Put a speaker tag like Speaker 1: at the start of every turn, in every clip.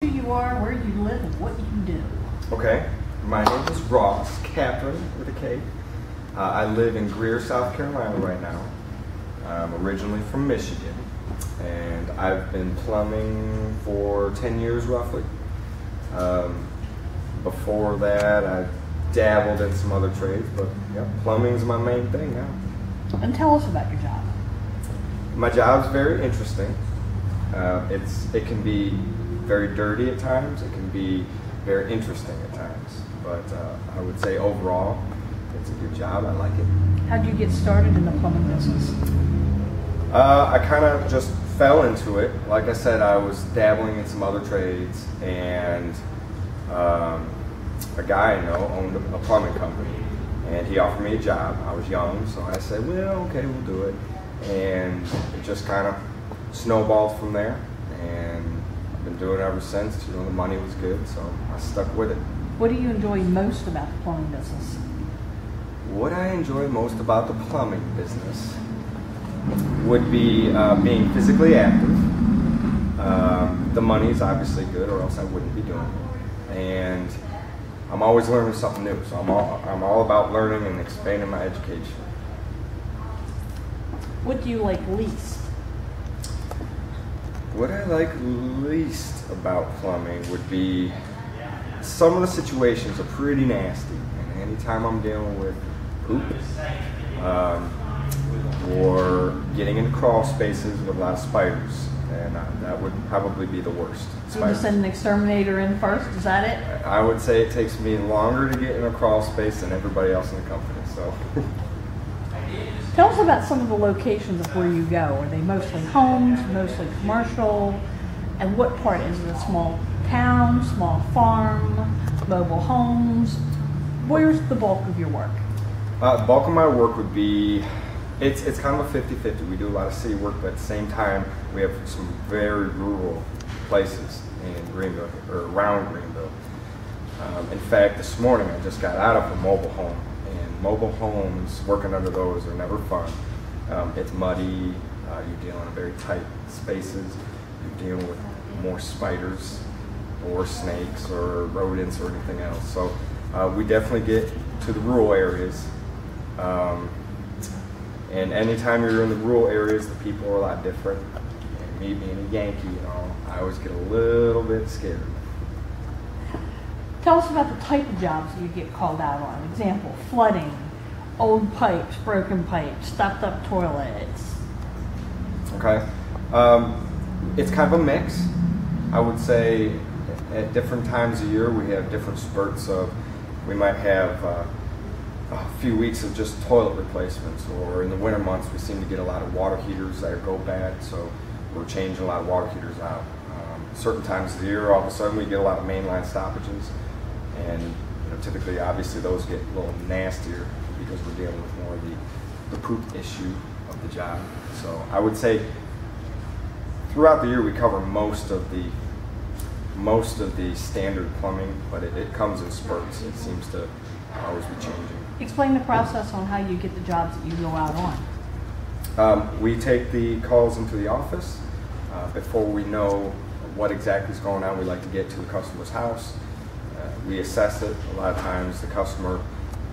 Speaker 1: Who you are, where you live, and what you do.
Speaker 2: Okay, my name is Ross Kaplan with a K. I live in Greer, South Carolina right now. I'm originally from Michigan, and I've been plumbing for 10 years roughly. Before that, I dabbled in some other trades, but yeah, plumbing's my main thing now.
Speaker 1: And tell us about your job.
Speaker 2: My job's very interesting. It can be very dirty at times. It can be very interesting at times. But I would say overall, it's a good job. I like it.
Speaker 1: How did you get started in the plumbing business?
Speaker 2: I kind of just fell into it. Like I said, I was dabbling in some other trades, and a guy I know owned a plumbing company, and he offered me a job. I was young, so I said, well, okay, we'll do it. And it just kind of snowballed from there, and I've been doing it ever since. You know, the money was good, so I stuck with it.
Speaker 1: What do you enjoy most about the plumbing business?
Speaker 2: What I enjoy most about the plumbing business would be being physically active. The money's obviously good, or else I wouldn't be doing it. And I'm always learning something new, so I'm all about learning and expanding my education.
Speaker 1: What do you like least?
Speaker 2: What I like least about plumbing would be some of the situations are pretty nasty, and anytime I'm dealing with poop or getting into crawl spaces with a lot of spiders, and that would probably be the worst.
Speaker 1: So you send an exterminator in first, is that it?
Speaker 2: I would say it takes me longer to get in a crawl space than everybody else in the company. So.
Speaker 1: Tell us about some of the locations of where you go. Are they mostly homes, mostly commercial? And what part? Is it a small town, small farm, mobile homes? Where's the bulk of your work?
Speaker 2: The bulk of my work would be, it's kind of a 50-50. We do a lot of city work, but at the same time, we have some very rural places in Greenville, or around Greenville. In fact, this morning I just got out of a mobile home. Mobile homes, working under those are never fun. It's muddy, you're dealing in very tight spaces, you're dealing with more spiders or snakes or rodents or anything else. So we definitely get to the rural areas. And anytime you're in the rural areas, the people are a lot different. And me being a Yankee, I always get a little bit scared.
Speaker 1: Tell us about the type of jobs you get called out on. Example, flooding, old pipes, broken pipes, stopped up toilets.
Speaker 2: Okay. It's kind of a mix. I would say at different times of year we have different spurts of, we might have a few weeks of just toilet replacements, or in the winter months we seem to get a lot of water heaters that go bad, so we're changing a lot of water heaters out. Certain times of the year, all of a sudden we get a lot of mainline stoppages. And typically, obviously, those get a little nastier because we're dealing with more of the poop issue of the job. So I would say throughout the year we cover most of the standard plumbing, but it comes in spurts. It seems to always be changing.
Speaker 1: Explain the process on how you get the jobs that you go out on.
Speaker 2: We take the calls into the office. Before we know what exactly is going on, we like to get to the customer's house. We assess it. A lot of times the customer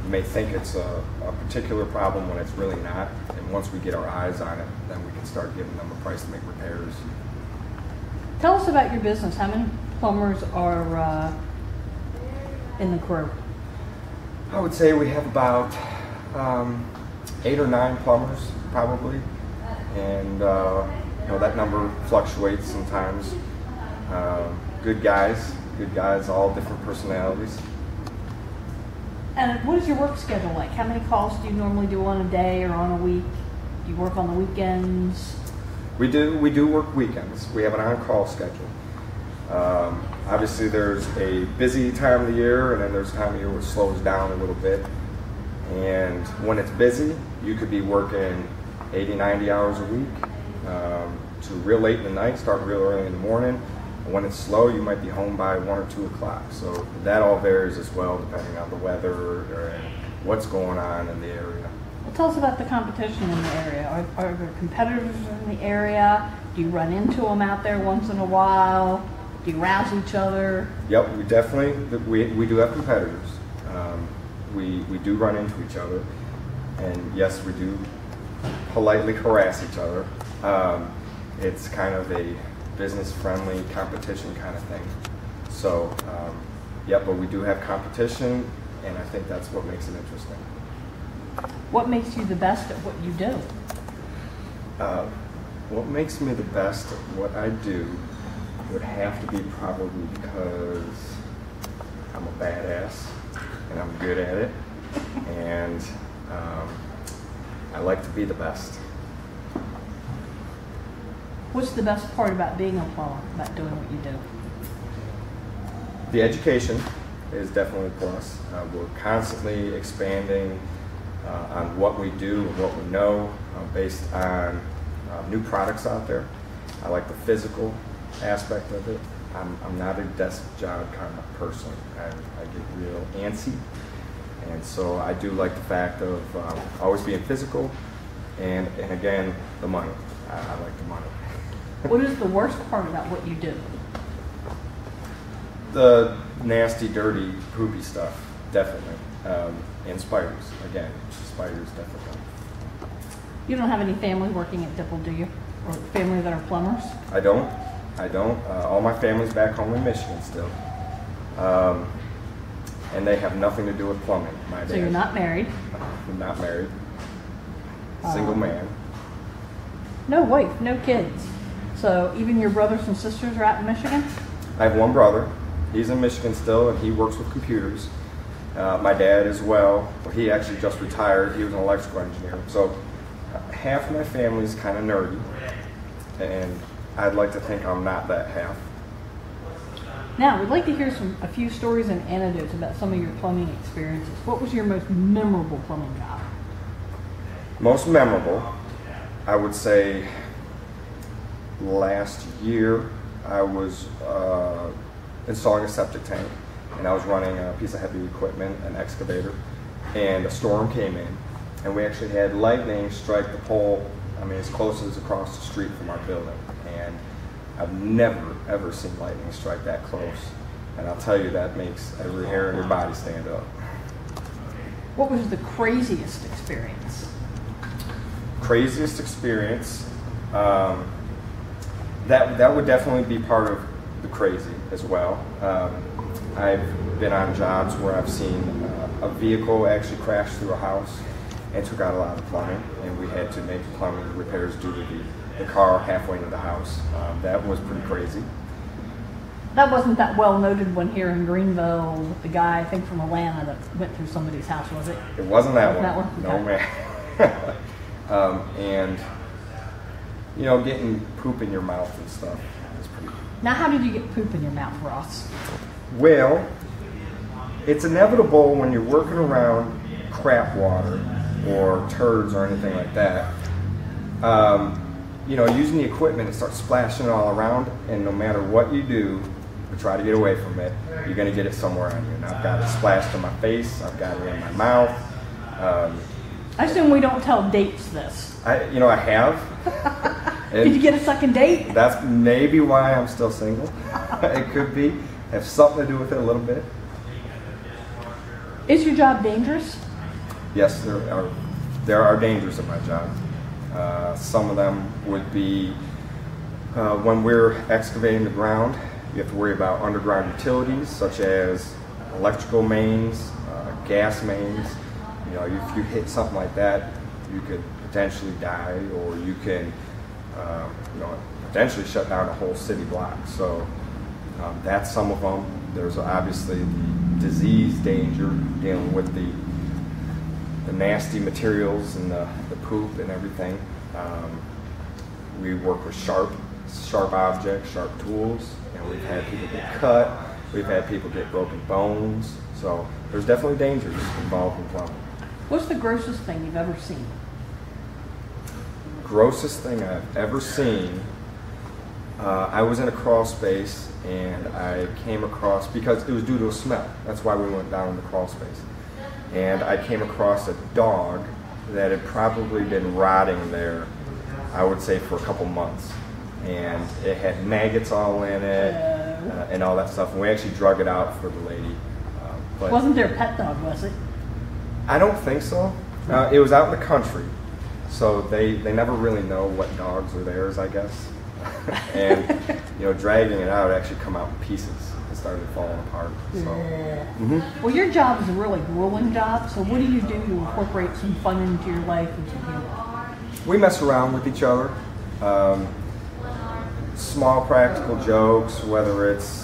Speaker 2: may think it's a particular problem when it's really not. And once we get our eyes on it, then we can start giving them a price to make repairs.
Speaker 1: Tell us about your business. How many plumbers are in the crew?
Speaker 2: I would say we have about 8 or 9 plumbers probably. And that number fluctuates sometimes. Good guys, all different personalities.
Speaker 1: And what is your work schedule like? How many calls do you normally do on a day or on a week? Do you work on the weekends?
Speaker 2: We do work weekends. We have an on-call schedule. Obviously there's a busy time of the year, and then there's a time of year where it slows down a little bit. And when it's busy, you could be working 80, 90 hours a week to real late in the night, starting real early in the morning. When it's slow, you might be home by 1 or 2 o'clock. So that all varies as well, depending on the weather or what's going on in the area.
Speaker 1: Well, tell us about the competition in the area. Are there competitors in the area? Do you run into them out there once in a while? Do you rouse each other?
Speaker 2: Yep, we definitely, we do have competitors. We do run into each other, and yes, we do politely harass each other. It's kind of a business-friendly competition kind of thing. So, yeah, but we do have competition, and I think that's what makes it interesting.
Speaker 1: What makes you the best at what you do?
Speaker 2: What makes me the best at what I do would have to be probably because I'm a badass and I'm good at it, and I like to be the best.
Speaker 1: What's the best part about being a plumber, about doing what you do?
Speaker 2: The education is definitely a plus. We're constantly expanding on what we do and what we know based on new products out there. I like the physical aspect of it. I'm not a desk job kind of person. I get real antsy, and so I do like the fact of always being physical, and again, the money. I like the money.
Speaker 1: What is the worst part about what you do?
Speaker 2: The nasty, dirty, poopy stuff, definitely. And spiders, again, spiders definitely.
Speaker 1: You don't have any family working at Dipple, do you? Or family that are plumbers?
Speaker 2: I don't. All my family's back home in Michigan still. And they have nothing to do with plumbing.
Speaker 1: So you're not married?
Speaker 2: I'm not married. Single man.
Speaker 1: No wife, no kids. So even your brothers and sisters are out in Michigan?
Speaker 2: I have one brother. He's in Michigan still, and he works with computers. My dad as well. He actually just retired. He was an electrical engineer. So half my family's kind of nerdy, and I'd like to think I'm not that half.
Speaker 1: Now, we'd like to hear a few stories and anecdotes about some of your plumbing experiences. What was your most memorable plumbing job?
Speaker 2: Most memorable, I would say last year I was installing a septic tank, and I was running a piece of heavy equipment, an excavator, and a storm came in, and we actually had lightning strike the pole, as close as across the street from our building, and I've never ever seen lightning strike that close, and I'll tell you, that makes every hair in your body stand up.
Speaker 1: What was the craziest experience?
Speaker 2: Craziest experience, that would definitely be part of the crazy as well. I've been on jobs where I've seen a vehicle actually crash through a house and took out a lot of plumbing, and we had to make plumbing repairs due to the car halfway into the house. That was pretty crazy.
Speaker 1: That wasn't that well noted one here in Greenville with the guy, I think from Atlanta, that went through somebody's house, was it?
Speaker 2: It wasn't that one.
Speaker 1: Okay.
Speaker 2: No, man. And, getting poop in your mouth and stuff is pretty cool.
Speaker 1: Now, how did you get poop in your mouth, Ross?
Speaker 2: Well, it's inevitable when you're working around crap water or turds or anything like that. Using the equipment, it starts splashing all around, and no matter what you do to try to get away from it, you're going to get it somewhere on you. And I've got it splashed on my face, I've got it in my mouth.
Speaker 1: I assume we don't tell dates this.
Speaker 2: I have.
Speaker 1: Did you get a second date?
Speaker 2: That's maybe why I'm still single. It could be. Have something to do with it a little bit.
Speaker 1: Is your job dangerous?
Speaker 2: Yes, there are dangers in my job. Some of them would be when we're excavating the ground, you have to worry about underground utilities such as electrical mains, gas mains. If you hit something like that, you could potentially die, or you can potentially shut down a whole city block. So that's some of them. There's obviously the disease danger, dealing with the nasty materials and the poop and everything. We work with sharp objects, sharp tools, and we've had people get cut, we've had people get broken bones, so there's definitely dangers involved in plumbing.
Speaker 1: What's the grossest thing you've ever seen?
Speaker 2: Grossest thing I've ever seen, I was in a crawl space, and I came across, because it was due to a smell, that's why we went down in the crawl space, and I came across a dog that had probably been rotting there, I would say, for a couple months, and it had maggots all in it, and all that stuff. And we actually drug it out for the lady. But
Speaker 1: Wasn't there a pet dog, was it?
Speaker 2: I don't think so. It was out in the country, so they never really know what dogs are theirs, I guess. And dragging it out, it actually come out in pieces. It started falling apart. So.
Speaker 1: Well, your job is a really grueling job. So what do you do to incorporate some fun into your life and some humor?
Speaker 2: We mess around with each other. Small practical jokes, whether it's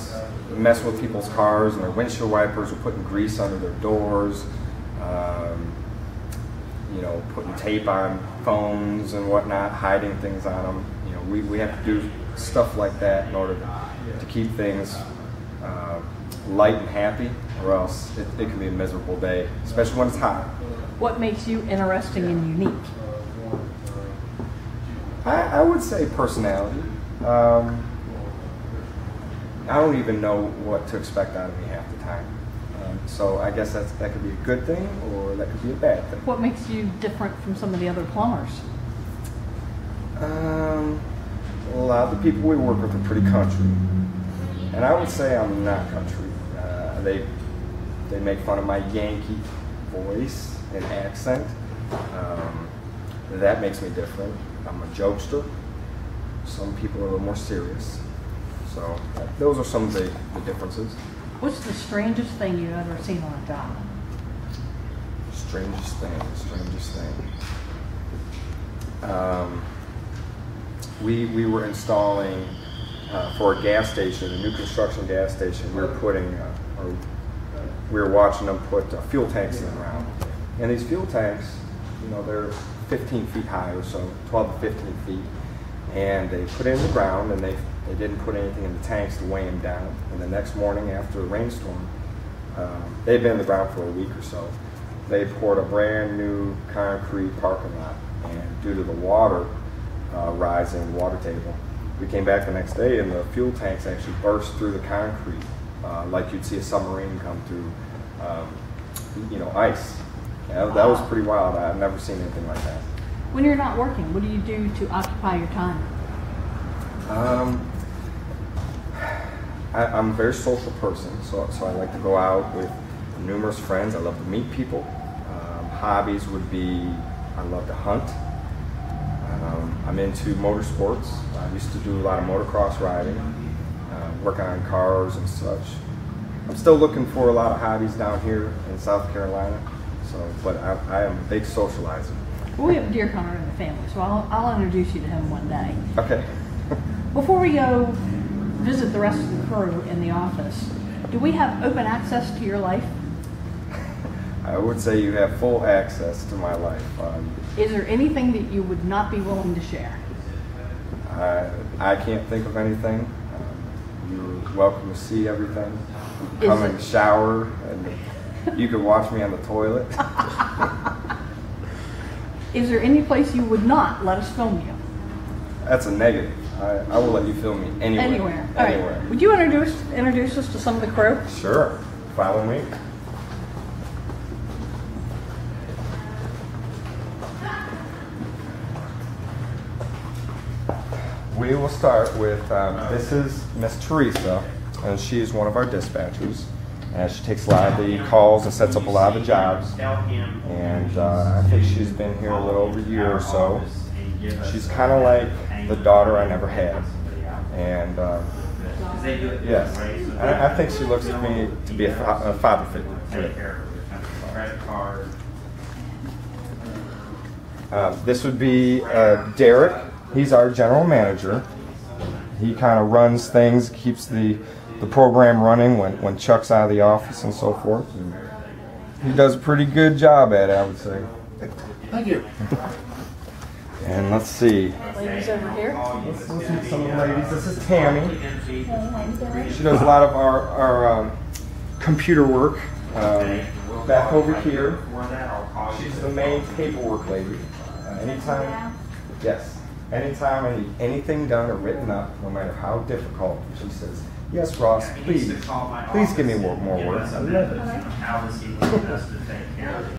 Speaker 2: messing with people's cars and their windshield wipers, or putting grease under their doors, putting tape on phones and whatnot, hiding things on them. We have to do stuff like that in order to keep things light and happy, or else it can be a miserable day, especially when it's hot.
Speaker 1: What makes you interesting and unique?
Speaker 2: I would say personality. I don't even know what to expect out of me half the time. So I guess that could be a good thing, or that could be a bad thing.
Speaker 1: What makes you different from some of the other plumbers?
Speaker 2: A lot of the people we work with are pretty country, and I would say I'm not country. They make fun of my Yankee voice and accent. That makes me different. I'm a jokester. Some people are a little more serious. So those are some of the differences.
Speaker 1: What's the strangest thing you've ever seen on a job?
Speaker 2: Strangest thing. We were installing for a gas station, a new construction gas station. We were watching them put fuel tanks in the ground, and these fuel tanks, they're 15 feet high or so, 12 to 15 feet, and they put it in the ground, and they didn't put anything in the tanks to weigh them down. And the next morning after a rainstorm, they'd been in the ground for a week or so. They poured a brand new concrete parking lot, and due to the water rising, the water table, we came back the next day, and the fuel tanks actually burst through the concrete like you'd see a submarine come through, ice. That was pretty wild. I've never seen anything like that.
Speaker 1: When you're not working, what do you do to occupy your time?
Speaker 2: I'm a very social person, so I like to go out with numerous friends. I love to meet people. Hobbies would be, I love to hunt. I'm into motorsports. I used to do a lot of motocross riding, working on cars and such. I'm still looking for a lot of hobbies down here in South Carolina, but I am a big socializer.
Speaker 1: Well, we have a deer hunter in the family, so I'll introduce you to him one day.
Speaker 2: Okay.
Speaker 1: Before we go visit the rest of the crew in the office, do we have open access to your life?
Speaker 2: I would say you have full access to my life.
Speaker 1: Is there anything that you would not be willing to share?
Speaker 2: I can't think of anything. You're welcome to see everything. Come and shower, and you can watch me on the toilet.
Speaker 1: Is there any place you would not let us film you?
Speaker 2: That's a negative. I will let you film me anywhere.
Speaker 1: Anywhere. All right. Would you introduce us to some of the crew?
Speaker 2: Sure. Follow me. We will start with, this is Miss Teresa, and she is one of our dispatchers. And she takes a lot of the calls and sets up a lot of the jobs. And I think she's been here a little over a year or so. She's kind of like the daughter I never had. And yes, I think she looks to me to be a father figure. This would be Derek. He's our general manager. He kind of runs things, keeps the program running when Chuck's out of the office and so forth. And he does a pretty good job at it, I would say.
Speaker 3: Thank you.
Speaker 2: And let's see.
Speaker 1: Ladies over here.
Speaker 2: Let's meet some of the ladies. This is Tammy. She does a lot of our computer work. Back over here, she's the main paperwork lady. Anytime anything done or written up, no matter how difficult, she says, "Yes, Ross, please give me more work." I love it.